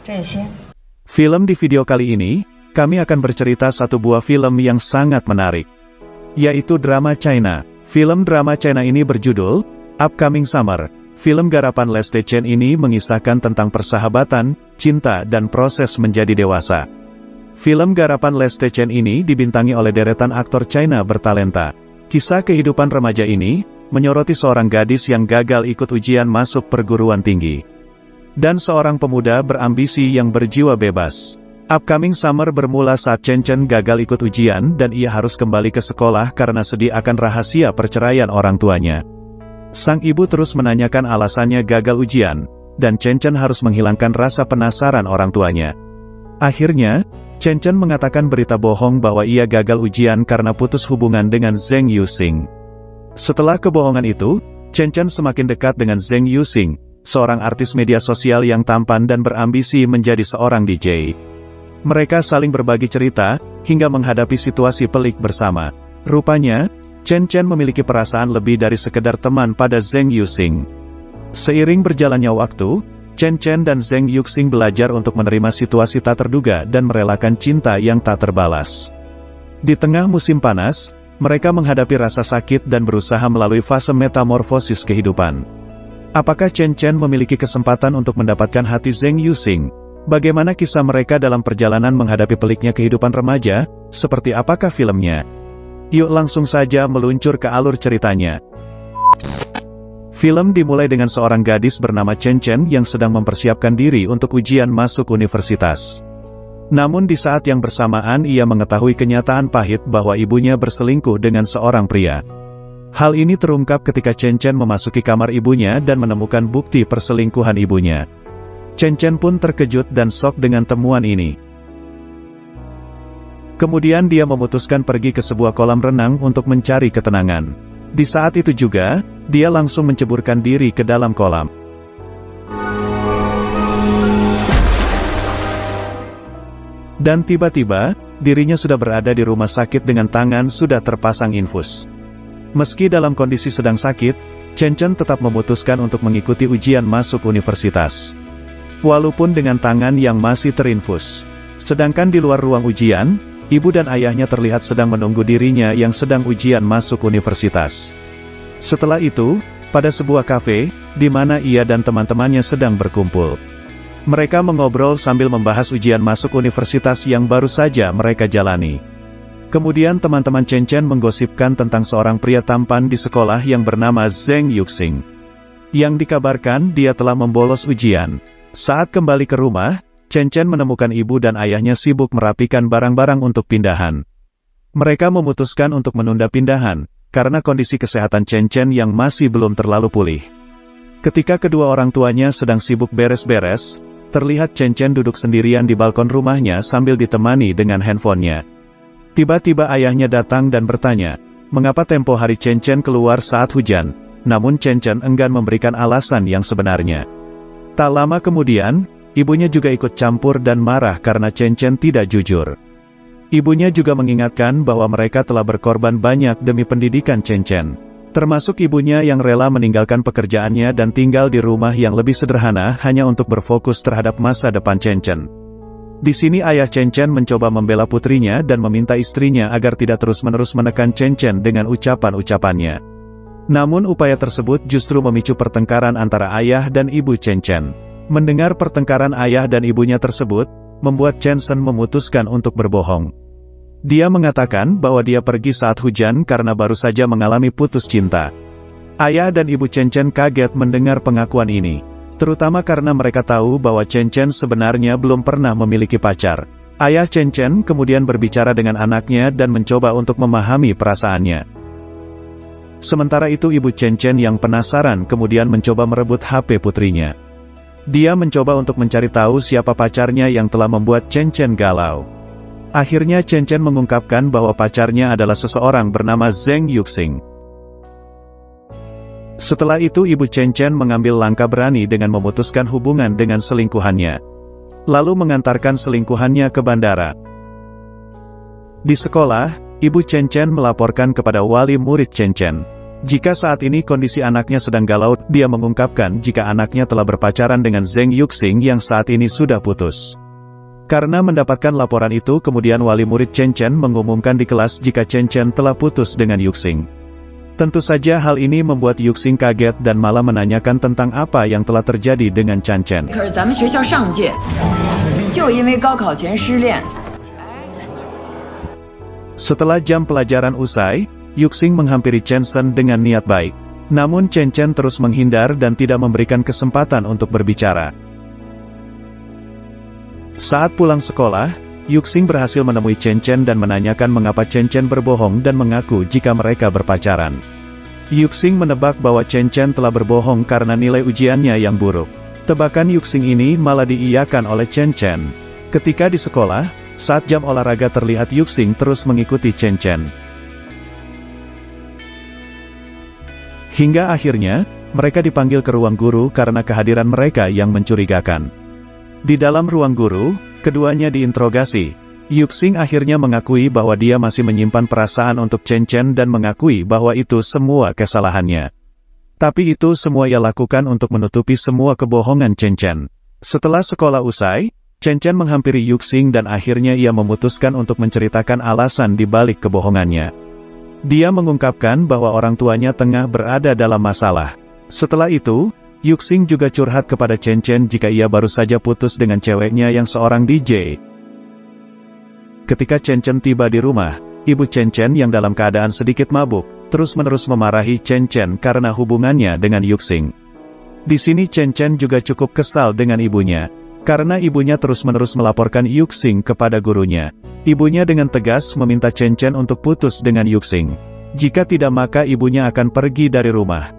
这些。 Film di video kali ini, kami akan bercerita satu buah film yang sangat menarik, yaitu drama China. Film drama China ini berjudul Upcoming Summer. Film garapan Leste Chen ini mengisahkan tentang persahabatan, cinta dan proses menjadi dewasa. Film garapan Leste Chen ini dibintangi oleh deretan aktor China bertalenta. Kisah kehidupan remaja ini menyoroti seorang gadis yang gagal ikut ujian masuk perguruan tinggi, dan seorang pemuda berambisi yang berjiwa bebas. Upcoming Summer bermula saat Chen Chen gagal ikut ujian dan ia harus kembali ke sekolah karena sedih akan rahasia perceraian orang tuanya. Sang ibu terus menanyakan alasannya gagal ujian, dan Chen Chen harus menghilangkan rasa penasaran orang tuanya. Akhirnya, Chen Chen mengatakan berita bohong bahwa ia gagal ujian karena putus hubungan dengan Zheng Yuxing. Setelah kebohongan itu, Chen Chen semakin dekat dengan Zheng Yuxing, seorang artis media sosial yang tampan dan berambisi menjadi seorang DJ. Mereka saling berbagi cerita, hingga menghadapi situasi pelik bersama. Rupanya, Chen Chen memiliki perasaan lebih dari sekedar teman pada Zheng Yuxing. Seiring berjalannya waktu, Chen Chen dan Zheng Yuxing belajar untuk menerima situasi tak terduga dan merelakan cinta yang tak terbalas. Di tengah musim panas, mereka menghadapi rasa sakit dan berusaha melalui fase metamorfosis kehidupan. Apakah Chen Chen memiliki kesempatan untuk mendapatkan hati Zheng Yuxing? Bagaimana kisah mereka dalam perjalanan menghadapi peliknya kehidupan remaja? Seperti apakah filmnya? Yuk langsung saja meluncur ke alur ceritanya. Film dimulai dengan seorang gadis bernama Chen Chen yang sedang mempersiapkan diri untuk ujian masuk universitas. Namun di saat yang bersamaan ia mengetahui kenyataan pahit bahwa ibunya berselingkuh dengan seorang pria. Hal ini terungkap ketika Chen Chen memasuki kamar ibunya dan menemukan bukti perselingkuhan ibunya. Chen Chen pun terkejut dan shock dengan temuan ini. Kemudian dia memutuskan pergi ke sebuah kolam renang untuk mencari ketenangan. Di saat itu juga, dia langsung menceburkan diri ke dalam kolam. Dan tiba-tiba, dirinya sudah berada di rumah sakit dengan tangan sudah terpasang infus. Meski dalam kondisi sedang sakit, Chen Chen tetap memutuskan untuk mengikuti ujian masuk universitas. Walaupun dengan tangan yang masih terinfus. Sedangkan di luar ruang ujian, ibu dan ayahnya terlihat sedang menunggu dirinya yang sedang ujian masuk universitas. Setelah itu, pada sebuah kafe, di mana ia dan teman-temannya sedang berkumpul. Mereka mengobrol sambil membahas ujian masuk universitas yang baru saja mereka jalani. Kemudian teman-teman Chen Chen menggosipkan tentang seorang pria tampan di sekolah yang bernama Zheng Yuxing. Yang dikabarkan dia telah membolos ujian. Saat kembali ke rumah, Chen Chen menemukan ibu dan ayahnya sibuk merapikan barang-barang untuk pindahan. Mereka memutuskan untuk menunda pindahan, karena kondisi kesehatan Chen Chen yang masih belum terlalu pulih. Ketika kedua orang tuanya sedang sibuk beres-beres, terlihat Chen Chen duduk sendirian di balkon rumahnya sambil ditemani dengan handphonenya. Tiba-tiba ayahnya datang dan bertanya, mengapa tempo hari Chen Chen keluar saat hujan, namun Chen Chen enggan memberikan alasan yang sebenarnya. Tak lama kemudian, ibunya juga ikut campur dan marah karena Chen Chen tidak jujur. Ibunya juga mengingatkan bahwa mereka telah berkorban banyak demi pendidikan Chen Chen. Termasuk ibunya yang rela meninggalkan pekerjaannya dan tinggal di rumah yang lebih sederhana hanya untuk berfokus terhadap masa depan Chen Chen. Di sini ayah Chen Chen mencoba membela putrinya dan meminta istrinya agar tidak terus-menerus menekan Chen Chen dengan ucapan-ucapannya. Namun upaya tersebut justru memicu pertengkaran antara ayah dan ibu Chen Chen. Mendengar pertengkaran ayah dan ibunya tersebut, membuat Chen Chen memutuskan untuk berbohong. Dia mengatakan bahwa dia pergi saat hujan karena baru saja mengalami putus cinta. Ayah dan ibu Chen Chen kaget mendengar pengakuan ini. Terutama karena mereka tahu bahwa Chen Chen sebenarnya belum pernah memiliki pacar. Ayah Chen Chen kemudian berbicara dengan anaknya dan mencoba untuk memahami perasaannya. Sementara itu ibu Chen Chen yang penasaran kemudian mencoba merebut HP putrinya. Dia mencoba untuk mencari tahu siapa pacarnya yang telah membuat Chen Chen galau. Akhirnya Chen Chen mengungkapkan bahwa pacarnya adalah seseorang bernama Zheng Yuxing. Setelah itu ibu Chen Chen mengambil langkah berani dengan memutuskan hubungan dengan selingkuhannya. Lalu mengantarkan selingkuhannya ke bandara. Di sekolah, ibu Chen Chen melaporkan kepada wali murid Chen Chen. Jika saat ini kondisi anaknya sedang galau, dia mengungkapkan jika anaknya telah berpacaran dengan Zheng Yuxing yang saat ini sudah putus. Karena mendapatkan laporan itu, kemudian wali murid Chen Chen mengumumkan di kelas jika Chen Chen telah putus dengan Yuxing. Tentu saja hal ini membuat Yuxing kaget dan malah menanyakan tentang apa yang telah terjadi dengan Chen Chen. Setelah jam pelajaran usai, Yuxing menghampiri Chen Chen dengan niat baik. Namun Chen Chen terus menghindar dan tidak memberikan kesempatan untuk berbicara. Saat pulang sekolah, Yuxing berhasil menemui Chen Chen dan menanyakan mengapa Chen Chen berbohong dan mengaku jika mereka berpacaran. Yuxing menebak bahwa Chen Chen telah berbohong karena nilai ujiannya yang buruk. Tebakan Yuxing ini malah diiyakan oleh Chen Chen. Ketika di sekolah, saat jam olahraga terlihat Yuxing terus mengikuti Chen Chen. Hingga akhirnya, mereka dipanggil ke ruang guru karena kehadiran mereka yang mencurigakan. Di dalam ruang guru, keduanya diinterogasi. Yuxing akhirnya mengakui bahwa dia masih menyimpan perasaan untuk Chen Chen dan mengakui bahwa itu semua kesalahannya. Tapi itu semua ia lakukan untuk menutupi semua kebohongan Chen Chen. Setelah sekolah usai, Chen Chen menghampiri Yuxing dan akhirnya ia memutuskan untuk menceritakan alasan di balik kebohongannya. Dia mengungkapkan bahwa orang tuanya tengah berada dalam masalah. Setelah itu, Yuxing juga curhat kepada Chen Chen jika ia baru saja putus dengan ceweknya yang seorang DJ. Ketika Chen Chen tiba di rumah, ibu Chen Chen yang dalam keadaan sedikit mabuk, terus-menerus memarahi Chen Chen karena hubungannya dengan Yuxing. Di sini Chen Chen juga cukup kesal dengan ibunya. Karena ibunya terus-menerus melaporkan Yuxing kepada gurunya. Ibunya dengan tegas meminta Chen Chen untuk putus dengan Yuxing. Jika tidak maka ibunya akan pergi dari rumah.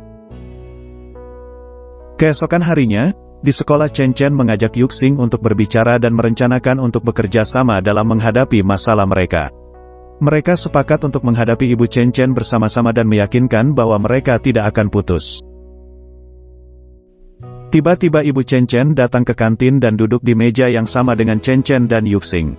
Keesokan harinya, di sekolah Chen Chen mengajak Yuxing untuk berbicara dan merencanakan untuk bekerja sama dalam menghadapi masalah mereka. Mereka sepakat untuk menghadapi ibu Chen Chen bersama-sama dan meyakinkan bahwa mereka tidak akan putus. Tiba-tiba ibu Chen Chen datang ke kantin dan duduk di meja yang sama dengan Chen Chen dan Yuxing.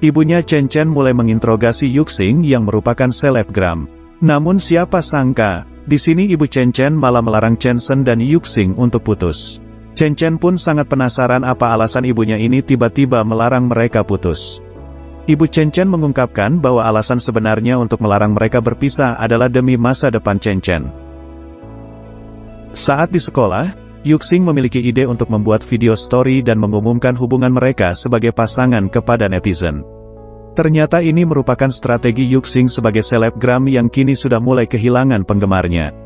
Ibunya Chen Chen mulai menginterogasi Yuxing yang merupakan selebgram. Namun siapa sangka, di sini ibu Chen Chen malah melarang Chen Chen dan Yuxing untuk putus. Chen Chen pun sangat penasaran apa alasan ibunya ini tiba-tiba melarang mereka putus. Ibu Chen Chen mengungkapkan bahwa alasan sebenarnya untuk melarang mereka berpisah adalah demi masa depan Chen Chen. Saat di sekolah, Yuxing memiliki ide untuk membuat video story dan mengumumkan hubungan mereka sebagai pasangan kepada netizen. Ternyata ini merupakan strategi Yuxing sebagai selebgram yang kini sudah mulai kehilangan penggemarnya.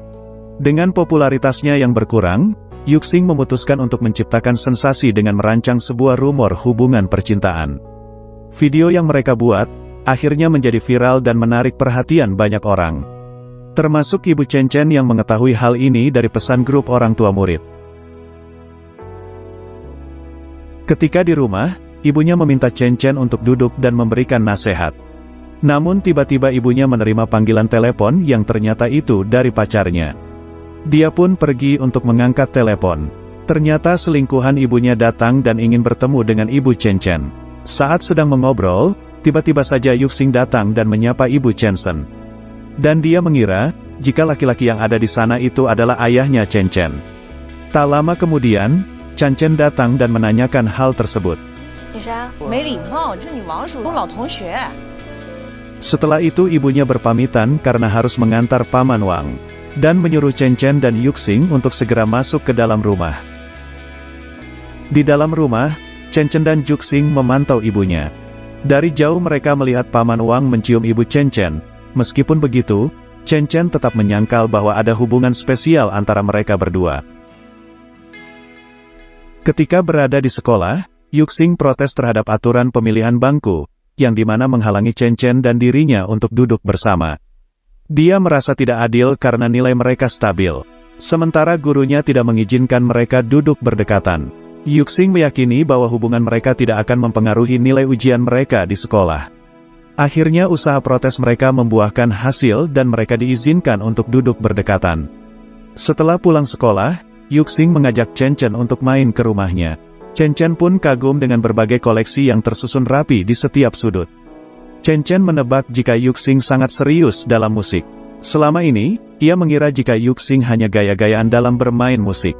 Dengan popularitasnya yang berkurang, Yuxing memutuskan untuk menciptakan sensasi dengan merancang sebuah rumor hubungan percintaan. Video yang mereka buat, akhirnya menjadi viral dan menarik perhatian banyak orang. Termasuk ibu Chen Chen yang mengetahui hal ini dari pesan grup orang tua murid. Ketika di rumah, ibunya meminta Chen Chen untuk duduk dan memberikan nasihat. Namun tiba-tiba ibunya menerima panggilan telepon yang ternyata itu dari pacarnya. Dia pun pergi untuk mengangkat telepon. Ternyata selingkuhan ibunya datang dan ingin bertemu dengan ibu Chen Chen. Saat sedang mengobrol, tiba-tiba saja Yuxing datang dan menyapa ibu Chen Chen. Dan dia mengira, jika laki-laki yang ada di sana itu adalah ayahnya Chen Chen. Tak lama kemudian, Chen Chen datang dan menanyakan hal tersebut. Setelah itu ibunya berpamitan karena harus mengantar Paman Wang, dan menyuruh Chen Chen dan Yuxing untuk segera masuk ke dalam rumah. Di dalam rumah, Chen Chen dan Yuxing memantau ibunya. Dari jauh mereka melihat Paman Wang mencium ibu Chen Chen. Meskipun begitu, Chen Chen tetap menyangkal bahwa ada hubungan spesial antara mereka berdua. Ketika berada di sekolah, Yuxing protes terhadap aturan pemilihan bangku, yang dimana menghalangi Chen Chen dan dirinya untuk duduk bersama. Dia merasa tidak adil karena nilai mereka stabil. Sementara gurunya tidak mengizinkan mereka duduk berdekatan. Yuxing meyakini bahwa hubungan mereka tidak akan mempengaruhi nilai ujian mereka di sekolah. Akhirnya usaha protes mereka membuahkan hasil dan mereka diizinkan untuk duduk berdekatan. Setelah pulang sekolah, Yuxing mengajak Chen Chen untuk main ke rumahnya. Chen Chen pun kagum dengan berbagai koleksi yang tersusun rapi di setiap sudut. Chen Chen menebak jika Yuxing sangat serius dalam musik. Selama ini, ia mengira jika Yuxing hanya gaya-gayaan dalam bermain musik.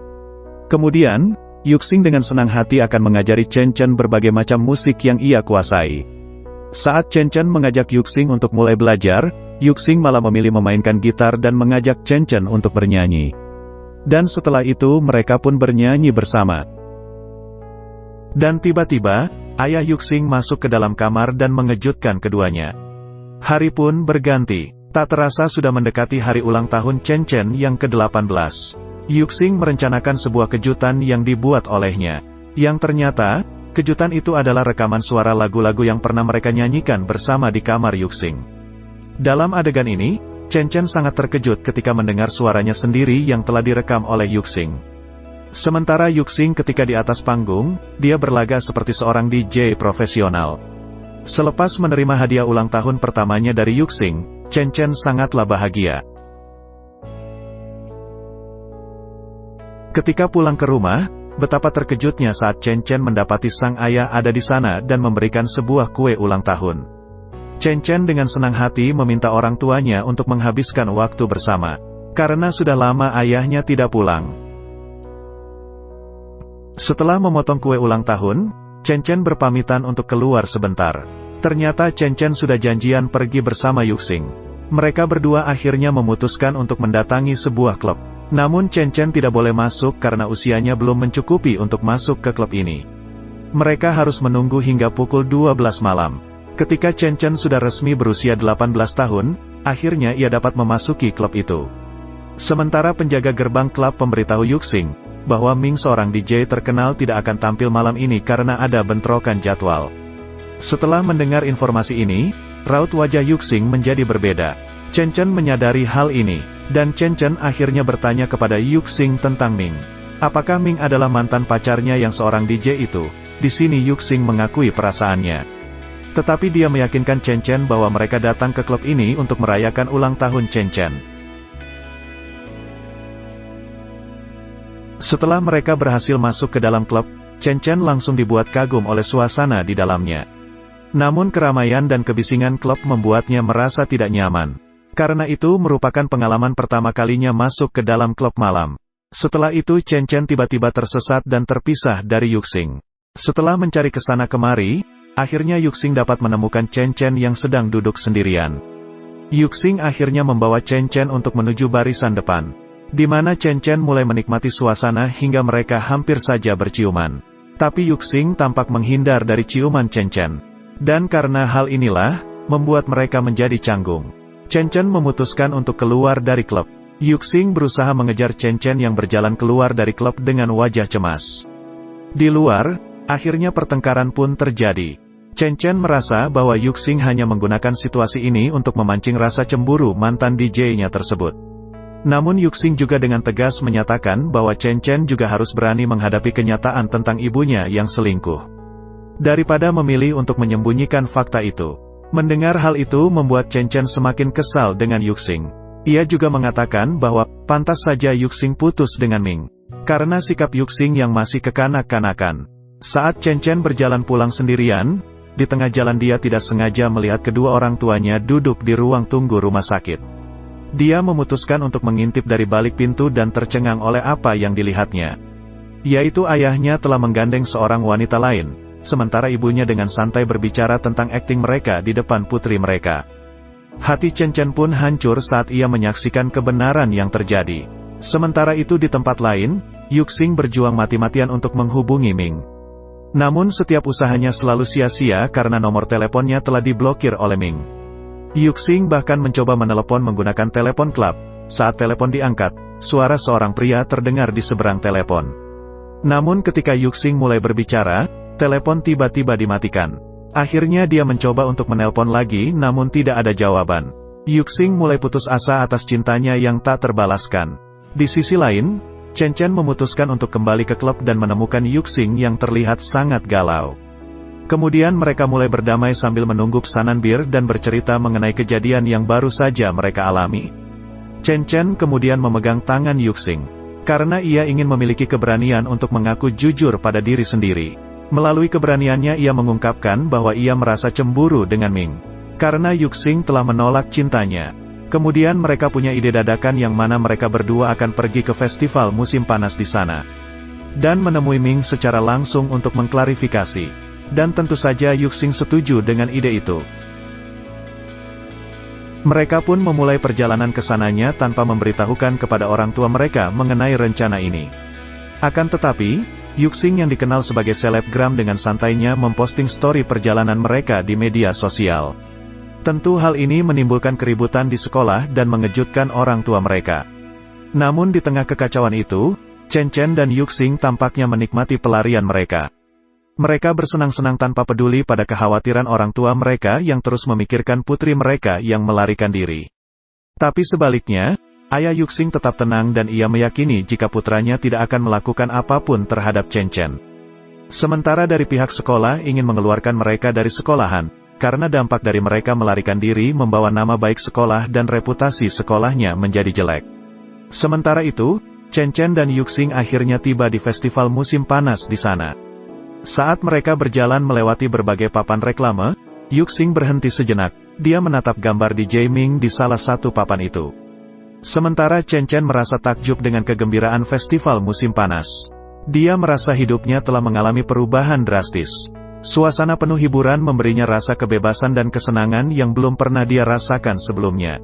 Kemudian, Yuxing dengan senang hati akan mengajari Chen Chen berbagai macam musik yang ia kuasai. Saat Chen Chen mengajak Yuxing untuk mulai belajar, Yuxing malah memilih memainkan gitar dan mengajak Chen Chen untuk bernyanyi. Dan setelah itu mereka pun bernyanyi bersama. Dan tiba-tiba, ayah Yuxing masuk ke dalam kamar dan mengejutkan keduanya. Hari pun berganti, tak terasa sudah mendekati hari ulang tahun Chen Chen yang ke-18. Yuxing merencanakan sebuah kejutan yang dibuat olehnya. Yang ternyata, kejutan itu adalah rekaman suara lagu-lagu yang pernah mereka nyanyikan bersama di kamar Yuxing. Dalam adegan ini, Chen Chen sangat terkejut ketika mendengar suaranya sendiri yang telah direkam oleh Yuxing. Sementara Yuxing ketika di atas panggung, dia berlaga seperti seorang DJ profesional. Selepas menerima hadiah ulang tahun pertamanya dari Yuxing, Chen Chen sangatlah bahagia. Ketika pulang ke rumah, betapa terkejutnya saat Chen Chen mendapati sang ayah ada di sana dan memberikan sebuah kue ulang tahun. Chen Chen dengan senang hati meminta orang tuanya untuk menghabiskan waktu bersama, karena sudah lama ayahnya tidak pulang. Setelah memotong kue ulang tahun, Chen Chen berpamitan untuk keluar sebentar. Ternyata Chen Chen sudah janjian pergi bersama Yuxing. Mereka berdua akhirnya memutuskan untuk mendatangi sebuah klub. Namun Chen Chen tidak boleh masuk karena usianya belum mencukupi untuk masuk ke klub ini. Mereka harus menunggu hingga pukul 12 malam. Ketika Chen Chen sudah resmi berusia 18 tahun, akhirnya ia dapat memasuki klub itu. Sementara penjaga gerbang klub memberitahu Yuxing bahwa Ming seorang DJ terkenal tidak akan tampil malam ini karena ada bentrokan jadwal. Setelah mendengar informasi ini, raut wajah Yuxing menjadi berbeda. Chen Chen menyadari hal ini, dan Chen Chen akhirnya bertanya kepada Yuxing tentang Ming. Apakah Ming adalah mantan pacarnya yang seorang DJ itu? Di sini Yuxing mengakui perasaannya. Tetapi dia meyakinkan Chen Chen bahwa mereka datang ke klub ini untuk merayakan ulang tahun Chen Chen. Setelah mereka berhasil masuk ke dalam klub, Chen Chen langsung dibuat kagum oleh suasana di dalamnya. Namun keramaian dan kebisingan klub membuatnya merasa tidak nyaman. Karena itu merupakan pengalaman pertama kalinya masuk ke dalam klub malam. Setelah itu Chen Chen tiba-tiba tersesat dan terpisah dari Yuxing. Setelah mencari kesana kemari, akhirnya Yuxing dapat menemukan Chen Chen yang sedang duduk sendirian. Yuxing akhirnya membawa Chen Chen untuk menuju barisan depan, di mana Chen Chen mulai menikmati suasana hingga mereka hampir saja berciuman. Tapi Yuxing tampak menghindar dari ciuman Chen Chen. Dan karena hal inilah, membuat mereka menjadi canggung. Chen Chen memutuskan untuk keluar dari klub. Yuxing berusaha mengejar Chen Chen yang berjalan keluar dari klub dengan wajah cemas. Di luar, akhirnya pertengkaran pun terjadi. Chen Chen merasa bahwa Yuxing hanya menggunakan situasi ini untuk memancing rasa cemburu mantan DJ-nya tersebut. Namun Yuxing juga dengan tegas menyatakan bahwa Chen Chen juga harus berani menghadapi kenyataan tentang ibunya yang selingkuh. Daripada memilih untuk menyembunyikan fakta itu. Mendengar hal itu membuat Chen Chen semakin kesal dengan Yuxing. Ia juga mengatakan bahwa, pantas saja Yuxing putus dengan Ming. Karena sikap Yuxing yang masih kekanak-kanakan. Saat Chen Chen berjalan pulang sendirian, di tengah jalan dia tidak sengaja melihat kedua orang tuanya duduk di ruang tunggu rumah sakit. Dia memutuskan untuk mengintip dari balik pintu dan tercengang oleh apa yang dilihatnya. Yaitu ayahnya telah menggandeng seorang wanita lain. Sementara ibunya dengan santai berbicara tentang akting mereka di depan putri mereka. Hati Chen Chen pun hancur saat ia menyaksikan kebenaran yang terjadi. Sementara itu di tempat lain, Yuxing berjuang mati-matian untuk menghubungi Ming. Namun setiap usahanya selalu sia-sia karena nomor teleponnya telah diblokir oleh Ming. Yuxing bahkan mencoba menelepon menggunakan telepon klub. Saat telepon diangkat, suara seorang pria terdengar di seberang telepon. Namun ketika Yuxing mulai berbicara, telepon tiba-tiba dimatikan. Akhirnya dia mencoba untuk menelpon lagi namun tidak ada jawaban. Yuxing mulai putus asa atas cintanya yang tak terbalaskan. Di sisi lain, Chen Chen memutuskan untuk kembali ke klub dan menemukan Yuxing yang terlihat sangat galau. Kemudian mereka mulai berdamai sambil menunggu pesanan bir dan bercerita mengenai kejadian yang baru saja mereka alami. Chen Chen kemudian memegang tangan Yuxing. Karena ia ingin memiliki keberanian untuk mengaku jujur pada diri sendiri. Melalui keberaniannya ia mengungkapkan bahwa ia merasa cemburu dengan Ming. Karena Yuxing telah menolak cintanya. Kemudian mereka punya ide dadakan yang mana mereka berdua akan pergi ke festival musim panas di sana. Dan menemui Ming secara langsung untuk mengklarifikasi. Dan tentu saja Yuxing setuju dengan ide itu. Mereka pun memulai perjalanan ke sananya tanpa memberitahukan kepada orang tua mereka mengenai rencana ini. Akan tetapi, Yuxing yang dikenal sebagai selebgram dengan santainya memposting story perjalanan mereka di media sosial. Tentu hal ini menimbulkan keributan di sekolah dan mengejutkan orang tua mereka. Namun di tengah kekacauan itu, Chen Chen dan Yuxing tampaknya menikmati pelarian mereka. Mereka bersenang-senang tanpa peduli pada kekhawatiran orang tua mereka yang terus memikirkan putri mereka yang melarikan diri. Tapi sebaliknya, ayah Yuxing tetap tenang dan ia meyakini jika putranya tidak akan melakukan apapun terhadap Chen Chen. Sementara dari pihak sekolah ingin mengeluarkan mereka dari sekolahan, karena dampak dari mereka melarikan diri membawa nama baik sekolah dan reputasi sekolahnya menjadi jelek. Sementara itu, Chen Chen dan Yuxing akhirnya tiba di festival musim panas di sana. Saat mereka berjalan melewati berbagai papan reklame, Yuxing berhenti sejenak, dia menatap gambar di Jaiming di salah satu papan itu. Sementara Chen Chen merasa takjub dengan kegembiraan festival musim panas. Dia merasa hidupnya telah mengalami perubahan drastis. Suasana penuh hiburan memberinya rasa kebebasan dan kesenangan yang belum pernah dia rasakan sebelumnya.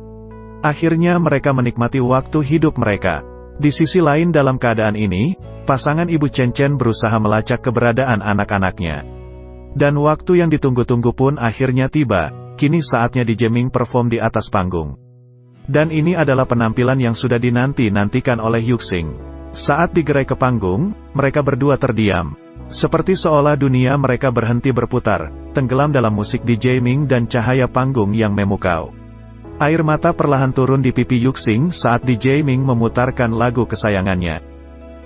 Akhirnya mereka menikmati waktu hidup mereka. Di sisi lain dalam keadaan ini, pasangan ibu Chen Chen berusaha melacak keberadaan anak-anaknya. Dan waktu yang ditunggu-tunggu pun akhirnya tiba, kini saatnya di Jaiming perform di atas panggung. Dan ini adalah penampilan yang sudah dinanti-nantikan oleh Yuxing. Saat digerai ke panggung, mereka berdua terdiam. Seperti seolah dunia mereka berhenti berputar, tenggelam dalam musik di Jaiming dan cahaya panggung yang memukau. Air mata perlahan turun di pipi Yuxing saat di Jaiming memutarkan lagu kesayangannya,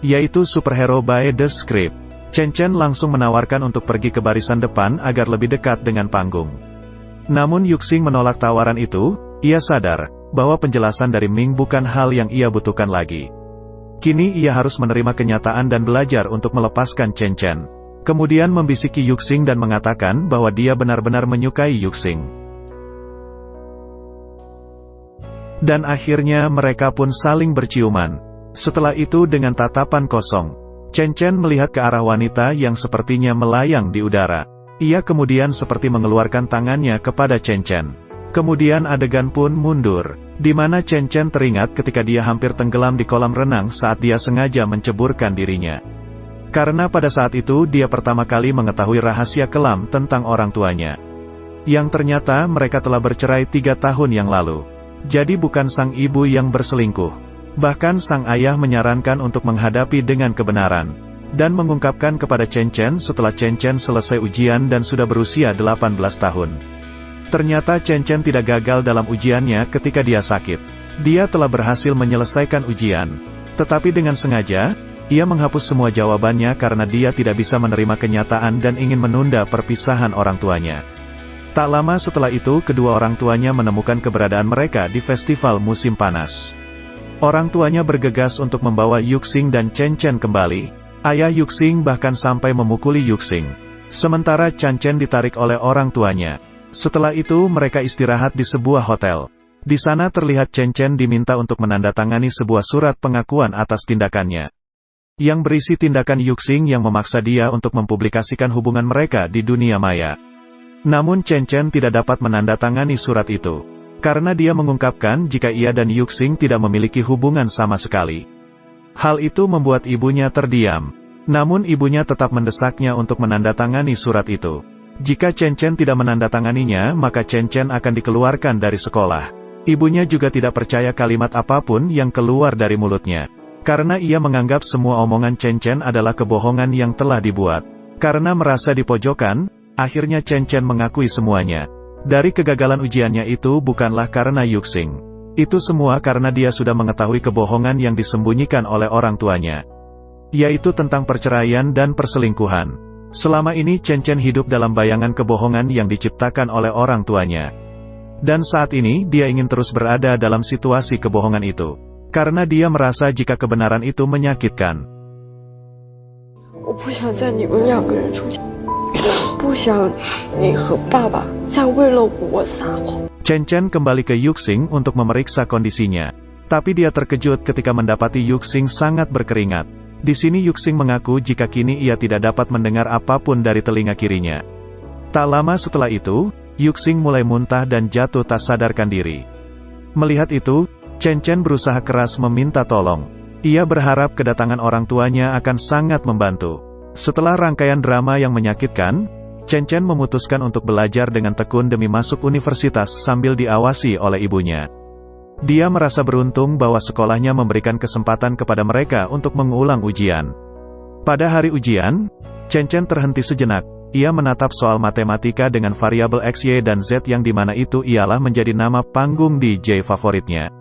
yaitu Superhero by The Script. Chen Chen langsung menawarkan untuk pergi ke barisan depan agar lebih dekat dengan panggung. Namun Yuxing menolak tawaran itu, ia sadar bahwa penjelasan dari Ming bukan hal yang ia butuhkan lagi. Kini ia harus menerima kenyataan dan belajar untuk melepaskan Chen Chen. Kemudian membisiki Yuxing dan mengatakan bahwa dia benar-benar menyukai Yuxing. Dan akhirnya mereka pun saling berciuman. Setelah itu dengan tatapan kosong, Chen Chen melihat ke arah wanita yang sepertinya melayang di udara. Ia kemudian seperti mengeluarkan tangannya kepada Chen Chen. Kemudian adegan pun mundur, di mana Chen Chen teringat ketika dia hampir tenggelam di kolam renang saat dia sengaja menceburkan dirinya. Karena pada saat itu dia pertama kali mengetahui rahasia kelam tentang orang tuanya. Yang ternyata mereka telah bercerai 3 tahun yang lalu. Jadi bukan sang ibu yang berselingkuh. Bahkan sang ayah menyarankan untuk menghadapi dengan kebenaran. Dan mengungkapkan kepada Chen Chen setelah Chen Chen selesai ujian dan sudah berusia 18 tahun. Ternyata Chen Chen tidak gagal dalam ujiannya ketika dia sakit. Dia telah berhasil menyelesaikan ujian. Tetapi dengan sengaja, ia menghapus semua jawabannya karena dia tidak bisa menerima kenyataan dan ingin menunda perpisahan orang tuanya. Tak lama setelah itu kedua orang tuanya menemukan keberadaan mereka di festival musim panas. Orang tuanya bergegas untuk membawa Yuxing dan Chen Chen kembali. Ayah Yuxing bahkan sampai memukuli Yuxing. Sementara Chen Chen ditarik oleh orang tuanya. Setelah itu mereka istirahat di sebuah hotel. Di sana terlihat Chen Chen diminta untuk menandatangani sebuah surat pengakuan atas tindakannya. Yang berisi tindakan Yuxing yang memaksa dia untuk mempublikasikan hubungan mereka di dunia maya. Namun Chen Chen tidak dapat menandatangani surat itu. Karena dia mengungkapkan jika ia dan Yuxing tidak memiliki hubungan sama sekali. Hal itu membuat ibunya terdiam. Namun ibunya tetap mendesaknya untuk menandatangani surat itu. Jika Chen Chen tidak menandatanganinya, maka Chen Chen akan dikeluarkan dari sekolah. Ibunya juga tidak percaya kalimat apapun yang keluar dari mulutnya. Karena ia menganggap semua omongan Chen Chen adalah kebohongan yang telah dibuat. Karena merasa dipojokkan, akhirnya Chen Chen mengakui semuanya. Dari kegagalan ujiannya itu bukanlah karena Yuxing. Itu semua karena dia sudah mengetahui kebohongan yang disembunyikan oleh orang tuanya. Yaitu tentang perceraian dan perselingkuhan. Selama ini Chen Chen hidup dalam bayangan kebohongan yang diciptakan oleh orang tuanya. Dan saat ini dia ingin terus berada dalam situasi kebohongan itu. Karena dia merasa jika kebenaran itu menyakitkan. Chen Chen kembali ke Yuxing untuk memeriksa kondisinya. Tapi dia terkejut ketika mendapati Yuxing sangat berkeringat. Di sini Yuxing mengaku jika kini ia tidak dapat mendengar apapun dari telinga kirinya. Tak lama setelah itu, Yuxing mulai muntah dan jatuh tak sadarkan diri. Melihat itu, Chen Chen berusaha keras meminta tolong. Ia berharap kedatangan orang tuanya akan sangat membantu. Setelah rangkaian drama yang menyakitkan, Chen Chen memutuskan untuk belajar dengan tekun demi masuk universitas sambil diawasi oleh ibunya. Dia merasa beruntung bahwa sekolahnya memberikan kesempatan kepada mereka untuk mengulang ujian. Pada hari ujian, Chen Chen terhenti sejenak. Ia menatap soal matematika dengan variabel X, Y, dan Z yang dimana itu ialah menjadi nama panggung DJ favoritnya,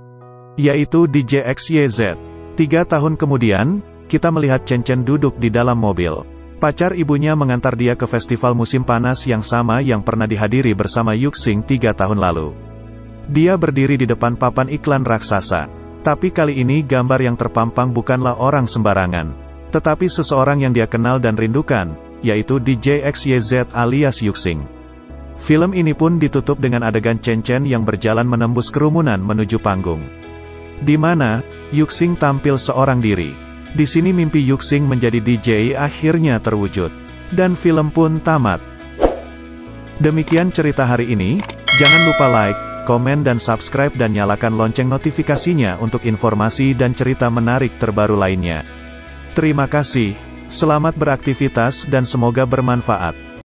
yaitu DJ X, Y, Z. 3 tahun kemudian, kita melihat Chen Chen duduk di dalam mobil. Pacar ibunya mengantar dia ke festival musim panas yang sama yang pernah dihadiri bersama Yuxing 3 tahun lalu. Dia berdiri di depan papan iklan raksasa. Tapi kali ini gambar yang terpampang bukanlah orang sembarangan, tetapi seseorang yang dia kenal dan rindukan, yaitu DJ XYZ alias Yuxing. Film ini pun ditutup dengan adegan Chen Chen yang berjalan menembus kerumunan menuju panggung, di mana Yuxing tampil seorang diri. Di sini mimpi Yuxing menjadi DJ akhirnya terwujud, dan film pun tamat. Demikian cerita hari ini. Jangan lupa like, komen dan subscribe dan nyalakan lonceng notifikasinya untuk informasi dan cerita menarik terbaru lainnya. Terima kasih, selamat beraktivitas dan semoga bermanfaat.